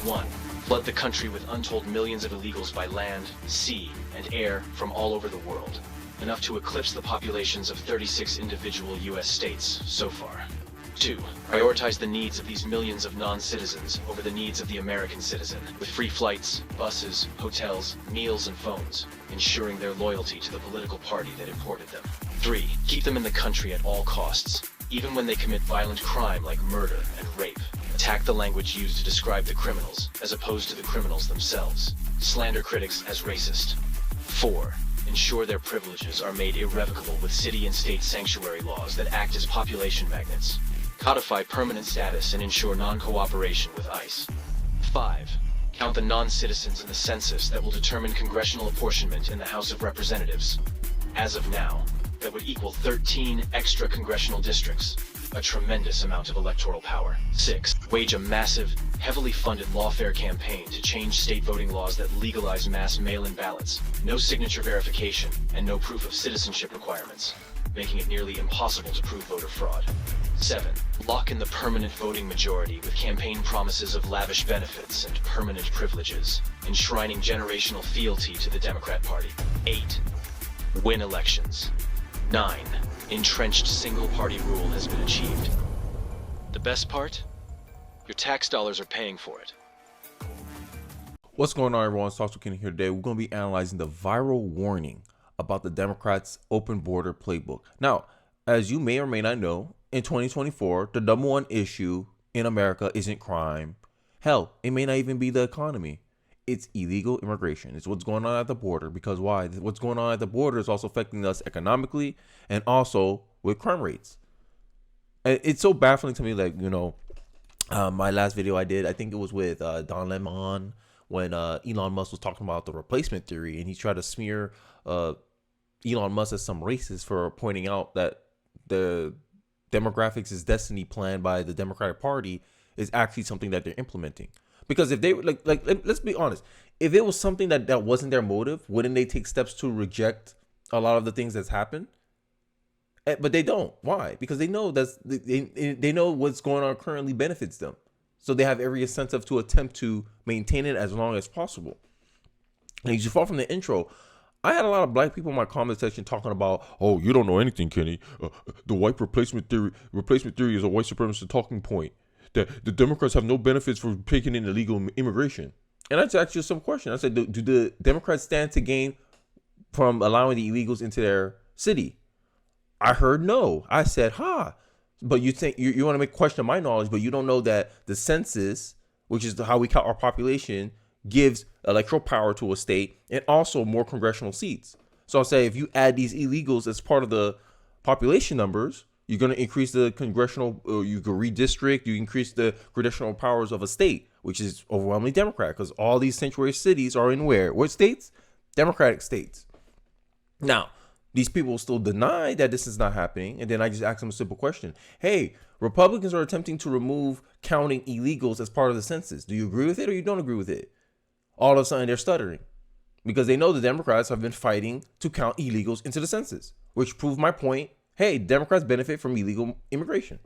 1. Flood the country with untold millions of illegals by land, sea, and air from all over the world. Enough to eclipse the populations of 36 individual U.S. states so far. 2. Prioritize the needs of these millions of non-citizens over the needs of the American citizen, with free flights, buses, hotels, meals, and phones, ensuring their loyalty to the political party that imported them. 3. Keep them in the country at all costs, even when they commit violent crime like murder and rape. Attack the language used to describe the criminals, as opposed to the criminals themselves. Slander critics as racist. 4. Ensure their privileges are made irrevocable with city and state sanctuary laws that act as population magnets. Codify permanent status and ensure non-cooperation with ICE. 5. Count the non-citizens in the census that will determine congressional apportionment in the House of Representatives. As of now, that would equal 13 extra congressional districts, a tremendous amount of electoral power. 6. Wage a massive, heavily funded lawfare campaign to change state voting laws that legalize mass mail-in ballots, no signature verification, and no proof of citizenship requirements, making it nearly impossible to prove voter fraud. 7. Lock in the permanent voting majority with campaign promises of lavish benefits and permanent privileges, enshrining generational fealty to the Democrat Party. 8. Win elections. 9. Entrenched single-party rule has been achieved. The best part? Your tax dollars are paying for it. What's going on, everyone? It's Talks with Kenny here today. We're going to be analyzing the viral warning about the Democrats' open border playbook. Now, as you may or may not know, in 2024, the number one issue in America isn't crime. Hell, it may not even be the economy. It's illegal immigration. It's what's going on at the border. Because why? What's going on at the border is also affecting us economically and also with crime rates. And it's so baffling to me, like, my last video I did, I think it was with Don Lemon, when Elon Musk was talking about the replacement theory, and he tried to smear Elon Musk as some racist for pointing out that the demographics is destiny planned by the Democratic Party is actually something that they're implementing. Because if they let's be honest, if it was something that wasn't their motive, wouldn't they take steps to reject a lot of the things that's happened? But they don't. Why? Because they know they know what's going on currently benefits them. So they have every incentive to attempt to maintain it as long as possible. And as you fall from the intro, I had a lot of black people in my comment section talking about, oh, you don't know anything, Kenny. The white replacement theory is a white supremacist talking point. That the Democrats have no benefits for taking in illegal immigration. And I just asked you some question. I said, do the Democrats stand to gain from allowing the illegals into their city? I heard no. I said, but you think you want to make question my knowledge, but you don't know that the census, which is how we count our population, gives electoral power to a state and also more congressional seats. So I'll say if you add these illegals as part of the population numbers, you're going to increase the congressional, you can redistrict, you increase the congressional powers of a state, which is overwhelmingly Democrat, because all these sanctuary cities are in where? What states? Democratic states. Now, these people still deny that this is not happening. And then I just ask them a simple question. Hey, Republicans are attempting to remove counting illegals as part of the census. Do you agree with it or you don't agree with it? All of a sudden they're stuttering because they know the Democrats have been fighting to count illegals into the census, which proved my point. Hey, Democrats benefit from illegal immigration.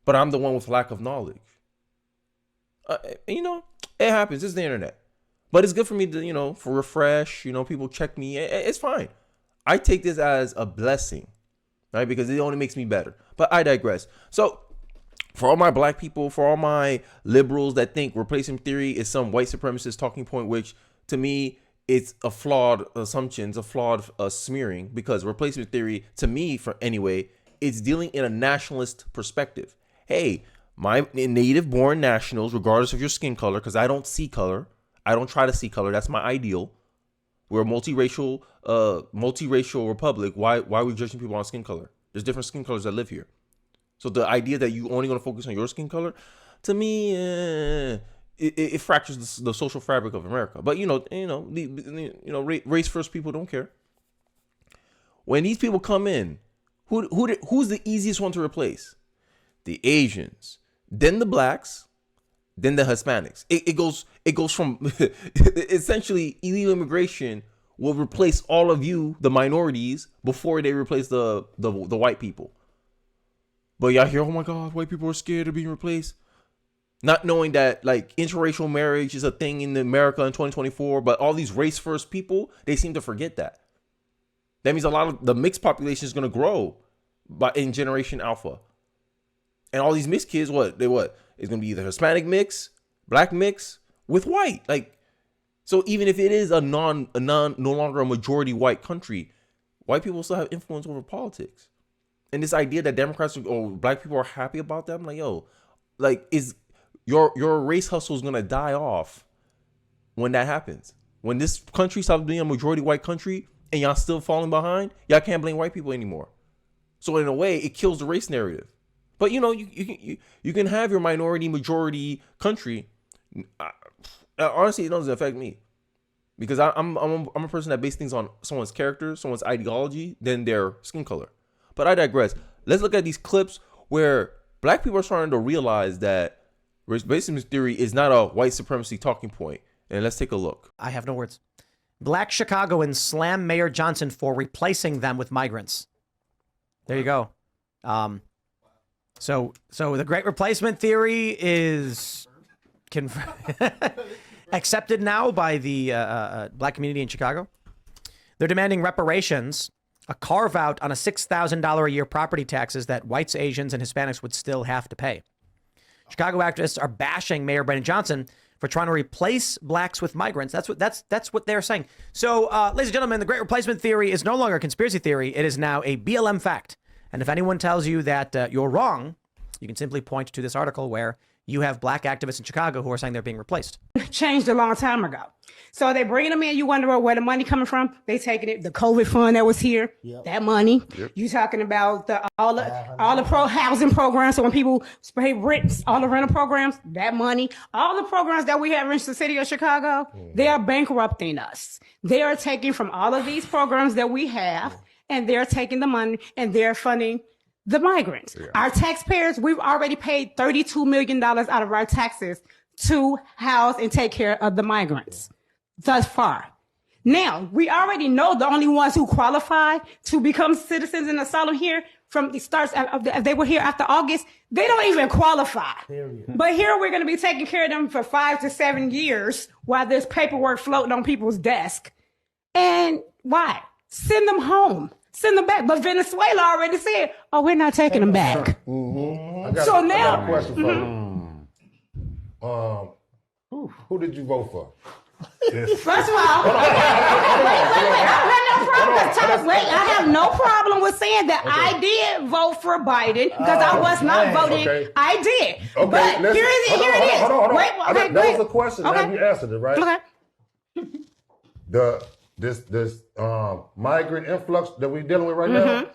But I'm the one with lack of knowledge. It happens. It's the internet. But it's good for me to, for refresh, people check me. It's fine. I take this as a blessing, right? Because it only makes me better. But I digress. So for all my black people, for all my liberals that think replacement theory is some white supremacist talking point, which to me, it's a flawed assumption, it's a flawed smearing, because replacement theory, to me, it's dealing in a nationalist perspective. Hey, my native-born nationals, regardless of your skin color, because I don't see color, I don't try to see color. That's my ideal. We're a multiracial republic. Why are we judging people on skin color? There's different skin colors that live here. So the idea that you only going to focus on your skin color, to me, it fractures the social fabric of America. But race first people don't care. When these people come in, who's the easiest one to replace? The Asians, then the blacks, then the Hispanics. It goes from essentially illegal immigration will replace all of you, the minorities, before they replace the white people. But y'all hear, oh my God, white people are scared of being replaced. not knowing that like interracial marriage is a thing in America in 2024, but all these race first people, they seem to forget that. That means a lot of the mixed population is going to grow in Generation Alpha. And all these mixed kids, it's going to be either Hispanic mix, black mix with white. Like, so even if it is no longer a majority white country, white people still have influence over politics. And this idea that Democrats or black people are happy about that, I'm like, yo, like, is your race hustle is going to die off when that happens. When this country stops being a majority white country and y'all still falling behind, y'all can't blame white people anymore. So in a way, it kills the race narrative. But you know, you can have your minority majority country. Honestly, it doesn't affect me because I'm a person that bases things on someone's character, someone's ideology, than their skin color. But I digress. Let's look at these clips where black people are starting to realize that racism theory is not a white supremacy talking point. And let's take a look. I have no words. Black Chicagoans slam Mayor Johnson for replacing them with migrants. There you go. So the Great Replacement theory is accepted now by the black community in Chicago. They're demanding reparations, a carve out on a $6,000 a year property taxes that whites, Asians, and Hispanics would still have to pay. Chicago activists are bashing Mayor Brandon Johnson for trying to replace blacks with migrants. That's what they're saying. So, ladies and gentlemen, the Great Replacement theory is no longer a conspiracy theory. It is now a BLM fact. And if anyone tells you that you're wrong, you can simply point to this article where you have black activists in Chicago who are saying they're being replaced. Changed a long time ago. So they bringing them in. You wonder where the money coming from. They taking it. The COVID fund that was here, that money. Yep. You talking about all the housing programs. So when people pay rent, all the rental programs, that money, all the programs that we have in the city of Chicago, they are bankrupting us. They are taking from all of these programs that we have, and they're taking the money and they're funding the migrants. Yeah. Our taxpayers, we've already paid $32 million out of our taxes to house and take care of the migrants thus far. Now, we already know the only ones who qualify to become citizens in asylum here from the starts if they were here after August, they don't even qualify. But here we're going to be taking care of them for 5 to 7 years while there's paperwork floating on people's desk. And why? Send them home. Send them back. But Venezuela already said, oh, we're not taking them back. Mm-hmm. I got a question for you. Who did you vote for? First of all, I have no problem with saying that I did vote for Biden because I was not voting. Okay. I did. Okay, but here it is. Hold on. That was a question. Okay. Now you answered it, right? Okay. This migrant influx that we're dealing with right now,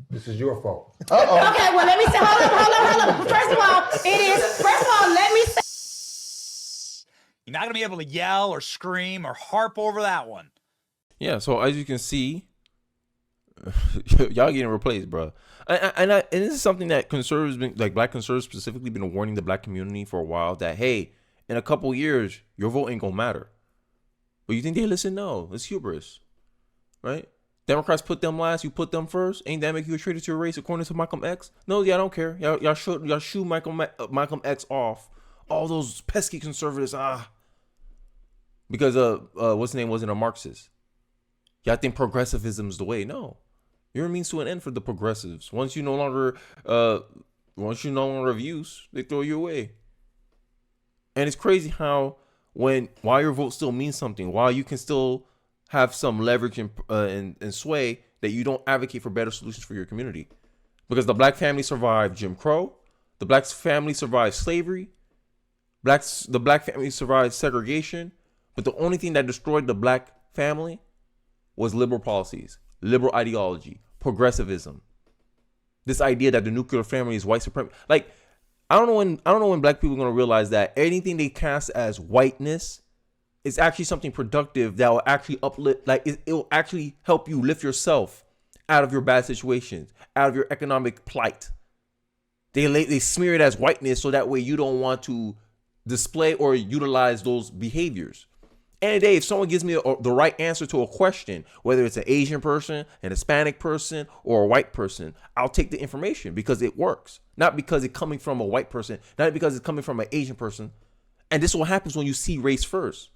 this is your fault. Uh-oh. Okay, well, let me say, hold on. First of all, let me say. You're not going to be able to yell or scream or harp over that one. Yeah, so as you can see, y'all getting replaced, bro. And this is something that conservatives, like black conservatives specifically, been warning the black community for a while that, hey, in a couple years, your vote ain't going to matter. But you think they listen? No, it's hubris, right? Democrats put them last, you put them first. Ain't that make you a traitor to your race according to Malcolm X? No, yeah, I don't care. Y'all shoo Malcolm X off. All those pesky conservatives, because what's the name wasn't a Marxist. Y'all think progressivism's the way? No, you're a means to an end for the progressives. Once you no longer of use, they throw you away. And it's crazy how while your vote still means something, while you can still have some leverage and sway, that you don't advocate for better solutions for your community. Because the black family survived Jim Crow, the black family survived slavery, the black family survived segregation, but the only thing that destroyed the black family was liberal policies, liberal ideology, progressivism. This idea that the nuclear family is white supremacy. Like, I don't know when black people are going to realize that anything they cast as whiteness is actually something productive that will actually uplift, like it will actually help you lift yourself out of your bad situations, out of your economic plight. They smear it as whiteness so that way you don't want to display or utilize those behaviors. Any day, if someone gives me the right answer to a question, whether it's an Asian person, an Hispanic person, or a white person, I'll take the information because it works. Not because it's coming from a white person, not because it's coming from an Asian person. And this is what happens when you see race first.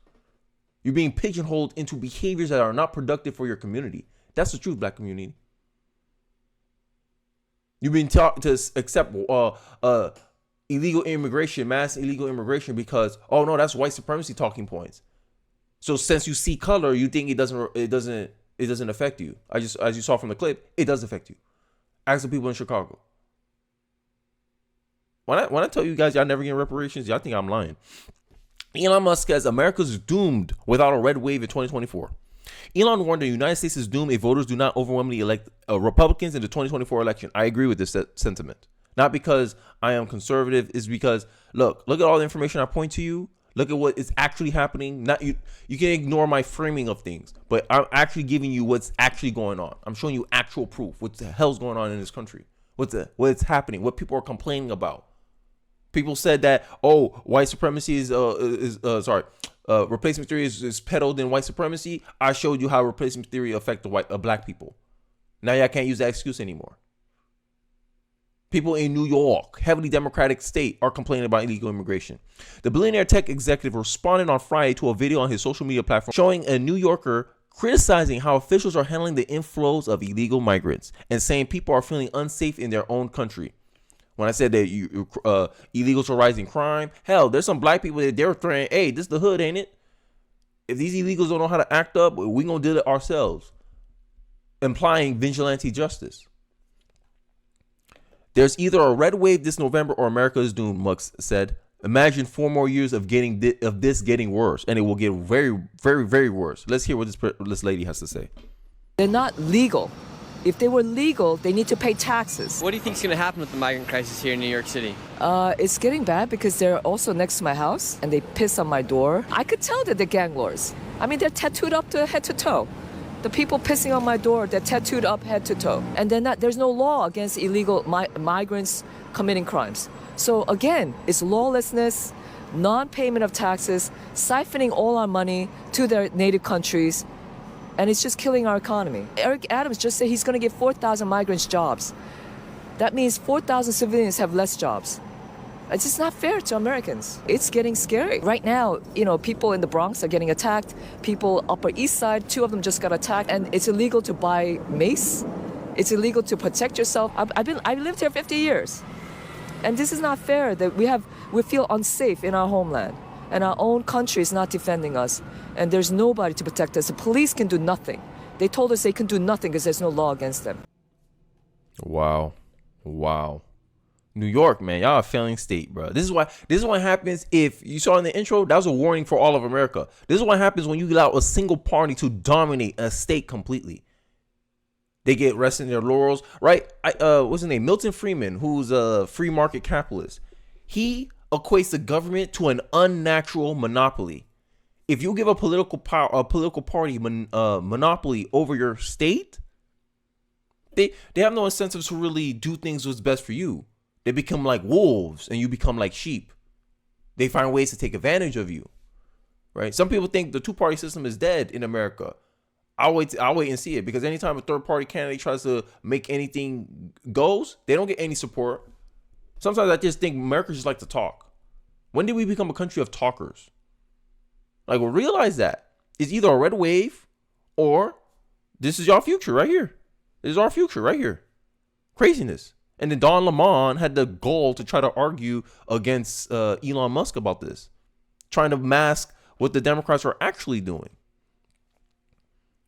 You're being pigeonholed into behaviors that are not productive for your community. That's the truth, black community. You've been taught to accept illegal immigration, mass illegal immigration, because, oh no, that's white supremacy talking points. So since you see color, you think it doesn't affect you. As you saw from the clip, it does affect you. Ask the people in Chicago. When I tell you guys y'all never get reparations, y'all think I'm lying. Elon Musk says America's doomed without a red wave in 2024. Elon warned the United States is doomed if voters do not overwhelmingly elect Republicans in the 2024 election. I agree with this sentiment. Not because I am conservative, it's because look at all the information I point to you. Look at what is actually happening. Not you can ignore my framing of things, but I'm actually giving you what's actually going on. I'm showing you actual proof. What the hell's going on in this country? What's happening? What people are complaining about? People said that, oh, white supremacy is replacement theory is peddled in white supremacy. I showed you how replacement theory affect the black people. Now y'all can't use that excuse anymore. People in New York, heavily Democratic state, are complaining about illegal immigration. The billionaire tech executive responded on Friday to a video on his social media platform showing a New Yorker criticizing how officials are handling the inflows of illegal migrants and saying people are feeling unsafe in their own country. When I said that illegals are rising crime, hell, there's some black people that they're threatening, hey, this is the hood, ain't it? If these illegals don't know how to act up, we gonna do it ourselves. Implying vigilante justice. There's either a red wave this November or America is doomed, Musk said. Imagine 4 more years of this getting worse, and it will get very, very, very worse. Let's hear what this lady has to say. They're not legal. If they were legal, they need to pay taxes. What do you think is going to happen with the migrant crisis here in New York City? It's getting bad because they're also next to my house, and they piss on my door. I could tell that they're gang lords. I mean, they're tattooed up to head to toe. The people pissing on my door, they're tattooed up head to toe. And there's no law against illegal migrants committing crimes. So again, it's lawlessness, non-payment of taxes, siphoning all our money to their native countries, and it's just killing our economy. Eric Adams just said he's going to give 4,000 migrants jobs. That means 4,000 civilians have less jobs. It's just not fair to Americans. It's getting scary. Right now, people in the Bronx are getting attacked. People Upper East Side, 2 of them just got attacked. And it's illegal to buy mace. It's illegal to protect yourself. I've lived here 50 years. And this is not fair that we feel unsafe in our homeland. And our own country is not defending us. And there's nobody to protect us. The police can do nothing. They told us they can do nothing because there's no law against them. Wow. New York, man, y'all a failing state, bro. This is what happens. If you saw in the intro, that was a warning for all of America. This is what happens when you allow a single party to dominate a state completely. They get rested in their laurels, right? What's his name? Milton Friedman, who's a free market capitalist. He equates the government to an unnatural monopoly. If you give a political party monopoly over your state, they have no incentive to really do things what's best for you. They become like wolves and you become like sheep. They find ways to take advantage of you, right? Some people think the 2-party system is dead in America. I'll wait and see it, because anytime a 3rd-party candidate tries to make anything goes, they don't get any support. Sometimes I just think Americans just like to talk. When did we become a country of talkers? Like, well, realize that it's either a red wave or this is your future right here. This is our future right here. Craziness. And then Don Lemon had the goal to try to argue against Elon Musk about this, trying to mask what the Democrats are actually doing.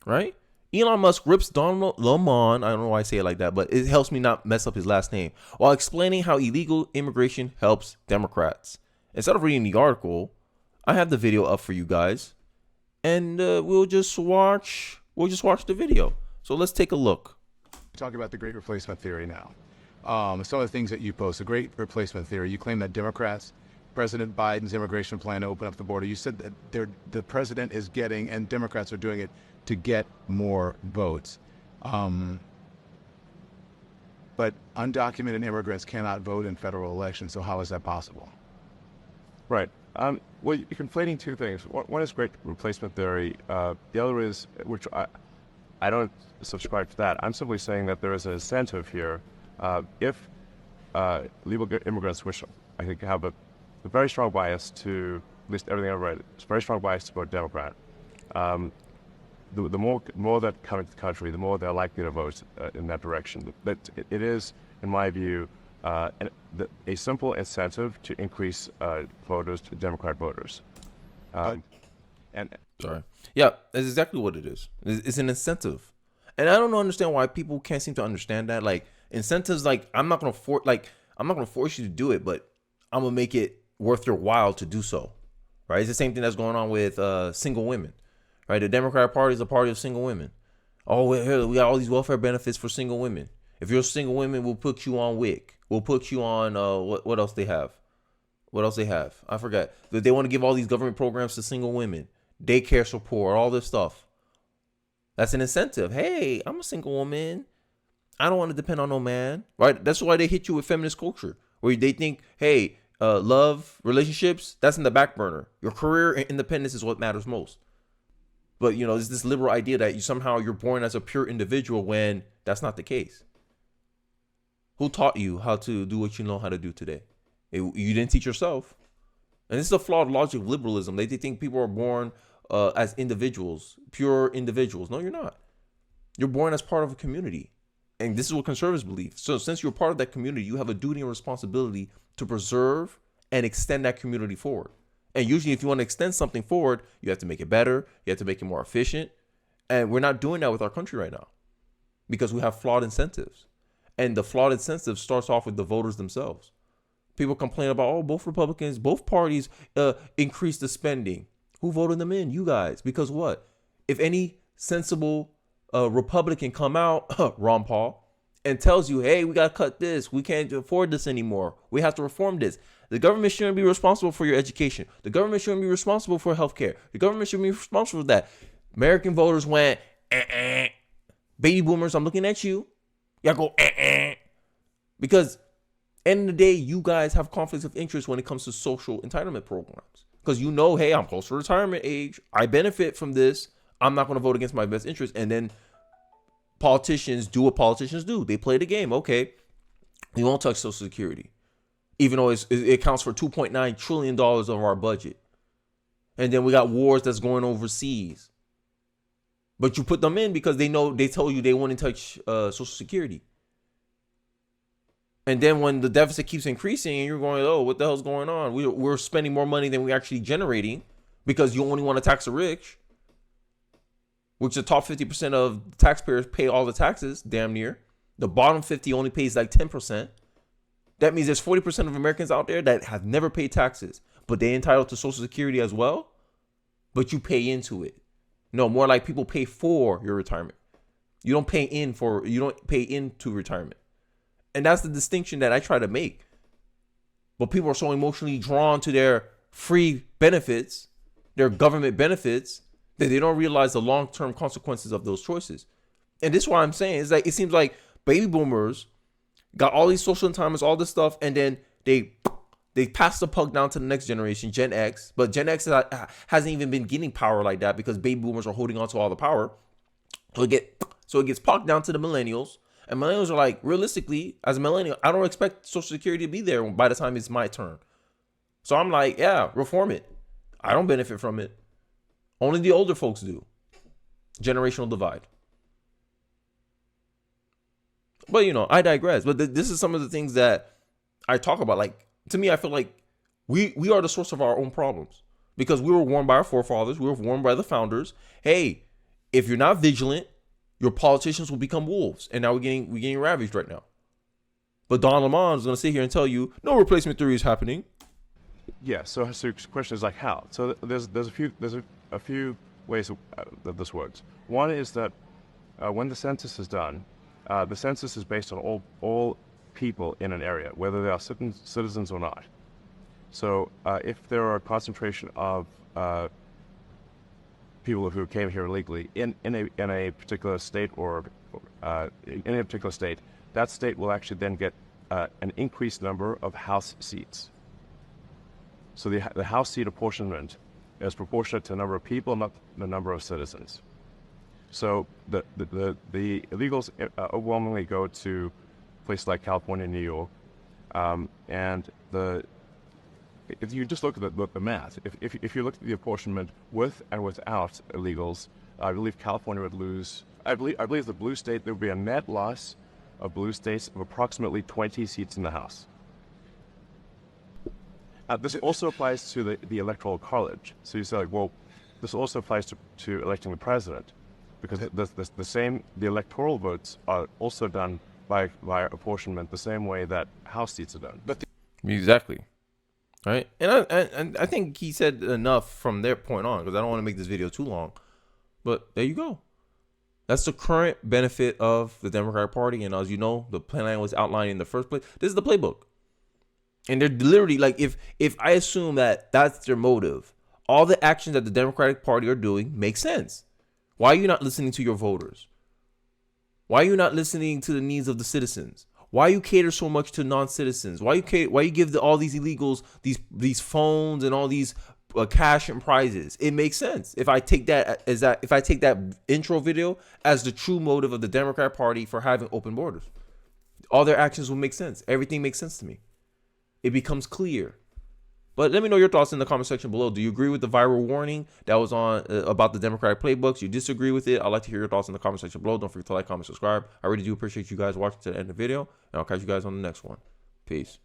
Right? Elon Musk rips Don Lemon, I don't know why I say it like that, but it helps me not mess up his last name, while explaining how illegal immigration helps Democrats. Instead of reading the article, I have the video up for you guys, and we'll just watch the video. So let's take a look. Talking about the great replacement theory now. Some of the things that you post, the great replacement theory, you claim that Democrats, President Biden's immigration plan to open up the border, you said that the president is getting, and Democrats are doing it to get more votes. But undocumented immigrants cannot vote in federal elections, so how is that possible? Right. Well, you're conflating two things. One is great replacement theory. The other is, which I don't subscribe to that. I'm simply saying that there is an incentive here. If legal immigrants, which I think have a very strong bias to, at least everything I've read, it's a very strong bias to vote Democrat. The more that come into the country, the more they're likely to vote in that direction. It is, in my view, a simple incentive to increase voters, Democrat voters. Sorry. Yeah, that's exactly what it is. It's an incentive. And I don't understand why people can't seem to understand that. Like, incentives, like, I'm not gonna force you to do it, but I'm gonna make it worth your while to do so. Right? It's the same thing that's going on with single women. Right? The Democratic Party is a party of single women. Oh, we got all these welfare benefits for single women. If you're a single woman, we'll put you on WIC. We'll put you on what else they have? What else they have? I forgot. They want to give all these government programs to single women, daycare support, all this stuff. That's an incentive. Hey, I'm a single woman. I don't want to depend on no man. Right? That's why they hit you with feminist culture, where they think, hey, love, relationships, that's in the back burner. Your career and independence is what matters most. But, you know, there's this liberal idea that you're born as a pure individual when that's not the case. Who taught you how to do what you know how to do today? You didn't teach yourself. And this is a flawed logic of liberalism. They think people are born as individuals, pure individuals. No, you're not. You're born as part of a community. And this is what conservatives believe. So since you're part of that community, you have a duty and responsibility to preserve and extend that community forward. And usually if you want to extend something forward, you have to make it better. You have to make it more efficient. And we're not doing that with our country right now because we have flawed incentives. And the flawed incentive starts off with the voters themselves. People complain about, oh, both Republicans, both parties increased the spending. Who voted them in? You guys. Because what? If any sensible Republican come out, Ron Paul, and tells you, hey, we got to cut this. We can't afford this anymore. We have to reform this. The government shouldn't be responsible for your education. The government shouldn't be responsible for healthcare. The government shouldn't be responsible for that. American voters went, Baby boomers, I'm looking at you. Y'all go, Because end of the day, you guys have conflicts of interest when it comes to social entitlement programs. Because you know, hey, I'm close to retirement age. I benefit from this. I'm not going to vote against my best interest. And then politicians do what politicians do. They play the game. Okay, we won't touch Social Security, even though it accounts for $2.9 trillion of our budget. And then we got wars that's going overseas. But you put them in because they tell you they wouldn't touch Social Security. And then when the deficit keeps increasing and you're going, oh, what the hell's going on? We're spending more money than we're actually generating because you only want to tax the rich, which the top 50% of taxpayers pay all the taxes, damn near. The bottom 50 only pays like 10%. That means there's 40% of Americans out there that have never paid taxes, but they're entitled to Social Security as well, but you pay into it. No, more like people pay for your retirement. You don't pay into retirement. And that's the distinction that I try to make. But people are so emotionally drawn to their free benefits, their government benefits, that they don't realize the long-term consequences of those choices. And this is what I'm saying. Is like it seems like baby boomers got all these social entitlements, all this stuff, and then they pass the puck down to the next generation, Gen X. But Gen X hasn't even been getting power like that because baby boomers are holding on to all the power. So it gets pucked down to the millennials. And millennials are like, realistically, as a millennial, I don't expect Social Security to be there by the time it's my turn. So I'm like, yeah, reform it. I don't benefit from it. Only the older folks do. Generational divide. But, you know, I digress. But this is some of the things that I talk about. Like, to me, I feel like we are the source of our own problems. Because we were warned by our forefathers. We were warned by the founders. Hey, if you're not vigilant, your politicians will become wolves. And now we're getting ravaged right now. But Don Lemon is going to sit here and tell you, no replacement theory is happening. Yeah, so the question is like how? So there's a few ways that this works. One is that when the census is done, the census is based on all people in an area, whether they are citizens or not. So if there are a concentration of people who came here illegally in a particular state or in a particular state, that state will actually then get an increased number of House seats. So the House seat apportionment is proportionate to the number of people, not the number of citizens. So the illegals overwhelmingly go to places like California and New York, and if you just look at the math, if you look at the apportionment with and without illegals, I believe California would lose. I believe the blue state, there would be a net loss of blue states of approximately 20 seats in the House. This also applies to the Electoral College. So you say, like, well, this also applies to electing the president, because the electoral votes are also done by apportionment the same way that House seats are done. Exactly. All right. And I think he said enough from their point on, because I don't want to make this video too long. But there you go. That's the current benefit of the Democratic Party. And as you know, the plan was outlined in the first place. This is the playbook. And they're literally like, if I assume that that's their motive, all the actions that the Democratic Party are doing make sense. Why are you not listening to your voters? Why are you not listening to the needs of the citizens? Why you cater so much to non-citizens? Why you give all these illegals these phones and all these cash and prizes? It makes sense if I take that intro video as the true motive of the Democratic Party for having open borders. All their actions will make sense. Everything makes sense to me. It becomes clear. But let me know your thoughts in the comment section below. Do you agree with the viral warning that was on about the Democratic playbooks? You disagree with it? I'd like to hear your thoughts in the comment section below. Don't forget to like, comment, subscribe. I really do appreciate you guys watching to the end of the video. And I'll catch you guys on the next one. Peace.